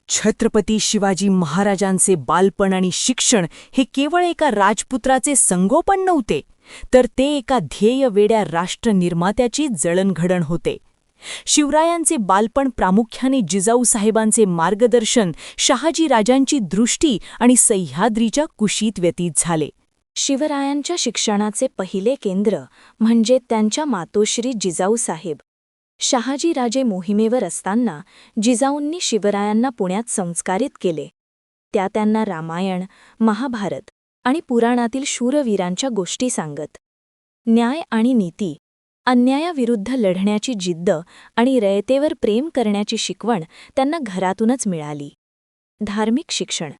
छत्रपती शिवाजी महाराजांचे बालपण आणि शिक्षण हे केवळ एका राजपुत्राचे संगोपन नव्हते, तर ते एका ध्येयवेड्या राष्ट्रनिर्मात्याची जळणघडण होते. शिवरायांचे बालपण प्रामुख्याने जिजाऊसाहेबांचे मार्गदर्शन, शहाजीराजांची दृष्टी आणि सह्याद्रीच्या कुशीत व्यतीत झाले. शिवरायांच्या शिक्षणाचे पहिले केंद्र म्हणजे त्यांच्या मातोश्री जिजाऊसाहेब. शहाजीराजे मोहिमेवर असताना जिजाऊंनी शिवरायांना पुण्यात संस्कारित केले. त्या त्यांना रामायण, महाभारत आणि पुराणातील शूरवीरांच्या गोष्टी सांगत. न्याय आणि नीती, अन्यायाविरुद्ध लढण्याची जिद्द आणि रयतेवर प्रेम करण्याची शिकवण त्यांना घरातूनच मिळाली. धार्मिक शिक्षण,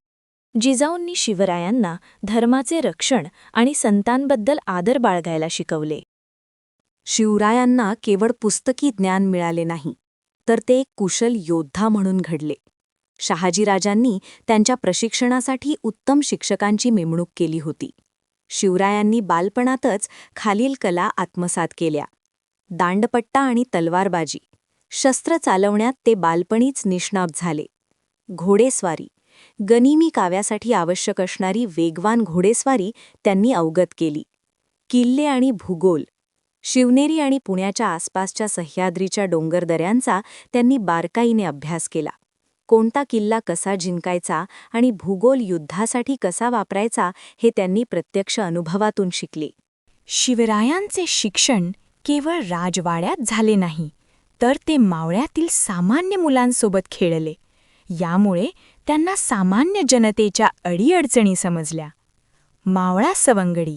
जिजाऊंनी शिवरायांना धर्माचे रक्षण आणि संतांबद्दल आदर बाळगायला शिकवले. शिवरायांना केवळ पुस्तकी ज्ञान मिळाले नाही, तर ते एक कुशल योद्धा म्हणून घडले. शहाजीराजांनी त्यांच्या प्रशिक्षणासाठी उत्तम शिक्षकांची नेमणूक केली होती. शिवरायांनी बालपणातच खालील कला आत्मसात केल्या. दांडपट्टा आणि तलवारबाजी, शस्त्र चालवण्यात ते बालपणीच निष्णात झाले. घोडेस्वारी, गनिमी काव्यासाठी आवश्यक असणारी वेगवान घोडेस्वारी त्यांनी अवगत केली. किल्ले आणि भूगोल, शिवनेरी आणि पुण्याच्या आसपासच्या सह्याद्रीच्या डोंगरदऱ्यांचा त्यांनी बारकाईने अभ्यास केला. कोणता किल्ला कसा जिंकायचा आणि भूगोल युद्धासाठी कसा वापरायचा हे त्यांनी प्रत्यक्ष अनुभवातून शिकले. शिवरायांचे शिक्षण केवळ राजवाड्यात झाले नाही, तर ते मावळ्यातील सामान्य मुलांसोबत खेळले. यामुळे त्यांना सामान्य जनतेच्या अडीअडचणी समजल्या. मावळा सवंगडी,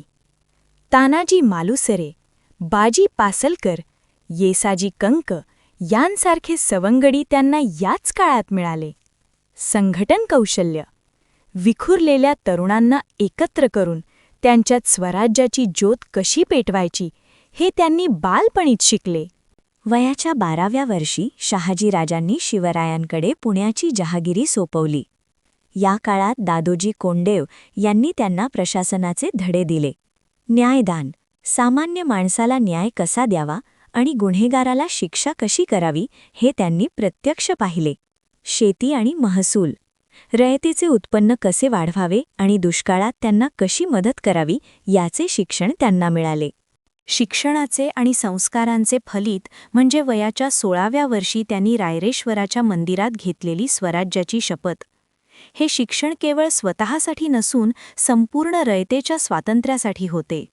तानाजी मालुसरे, बाजी पासलकर, येसाजी कंक यांसारखे सवंगडी त्यांना याच काळात मिळाले. संघटन कौशल्य, विखुरलेल्या तरुणांना एकत्र करून त्यांच्यात स्वराज्याची ज्योत कशी पेटवायची हे त्यांनी बालपणीच शिकले. वयाच्या 12व्या वर्षी शहाजीराजांनी शिवरायांकडे पुण्याची जहागिरी सोपवली. या काळात दादोजी कोंडदेव यांनी त्यांना प्रशासनाचे धडे दिले. न्यायदान, सामान्य माणसाला न्याय कसा द्यावा आणि गुन्हेगाराला शिक्षा कशी करावी हे त्यांनी प्रत्यक्ष पाहिले. शेती आणि महसूल, रयतेचे उत्पन्न कसे वाढवावे आणि दुष्काळात त्यांना कशी मदत करावी याचे शिक्षण त्यांना मिळाले. शिक्षणाचे आणि संस्कारांचे फलित म्हणजे वयाच्या 16व्या वर्षी त्यांनी रायरेश्वराच्या मंदिरात घेतलेली स्वराज्याची शपथ. हे शिक्षण केवळ स्वतःसाठी नसून संपूर्ण रयतेच्या स्वातंत्र्यासाठी होते.